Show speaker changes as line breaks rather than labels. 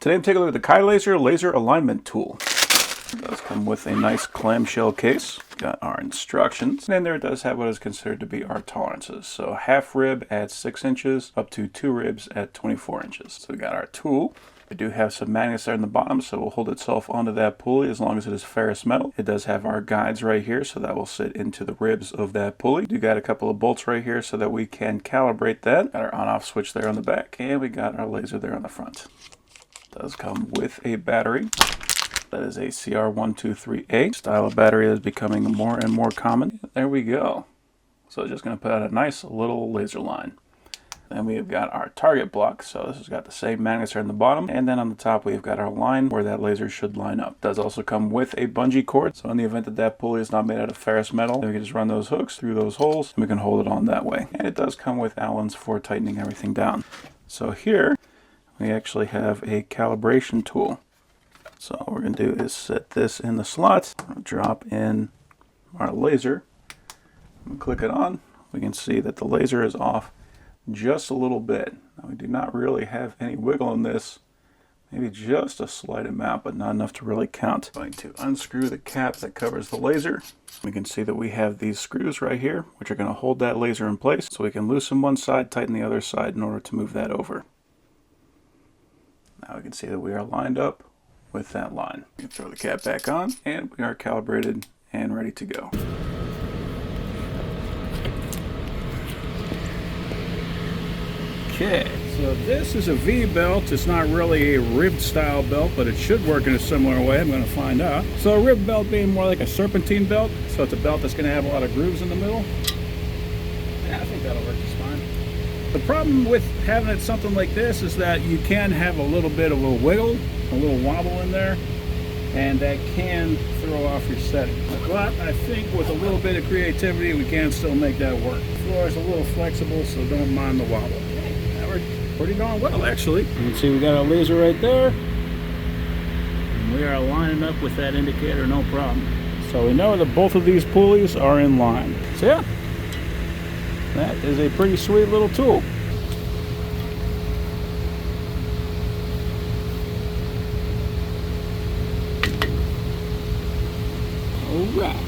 Today I'm taking a look at the Kylazer laser alignment tool. It does come with a nice clamshell case. Got our instructions, and there it does have what is considered to be our tolerances. So half rib at 6 inches up to 2 ribs at 24 inches. So we got our tool. We do have some magnets there in the bottom, so it will hold itself onto that pulley as long as it is ferrous metal. It does have our guides right here, so that will sit into the ribs of that pulley. We do got a couple of bolts right here so that we can calibrate that. Got our on-off switch there on the back, and we got our laser there on the front. It does come with a battery. That is a CR123A style of battery that is becoming more and more common. There we go. So just going to put out a nice little laser line. Then we have got our target block, so this has got the same magnets here on the bottom, and then on the top we've got our line where that laser should line up. It does also come with a bungee cord, so in the event that that pulley is not made out of ferrous metal, then we can just run those hooks through those holes and we can hold it on that way. And it does come with Allens for tightening everything down. So here we actually have a calibration tool. So what we're going to do is set this in the slot, drop in our laser, and click it on. We can see that the laser is off just a little bit. Now we do not really have any wiggle in this, maybe just a slight amount, but not enough to really count. I'm going to unscrew the cap that covers the laser. We can see that we have these screws right here, which are going to hold that laser in place, so we can loosen one side, tighten the other side in order to move that over. Now we can see that we are lined up with that line. We can throw the cap back on, and we are calibrated and ready to go. Okay, so this is a V belt. It's not really a ribbed style belt, but it should work in a similar way. I'm going to find out. So a ribbed belt being more like a serpentine belt, so it's a belt that's going to have a lot of grooves in the middle. Yeah, I think that'll work just fine. The problem with having it something like this is that you can have a little bit of a wiggle, a little wobble in there, and that can throw off your setting. But I think with a little bit of creativity, we can still make that work. The floor is a little flexible, so don't mind the wobble. That worked pretty darn well, actually. You can see we got our laser right there, and we are lining up with that indicator, no problem. So we know that both of these pulleys are in line. So yeah, that is a pretty sweet little tool. All right.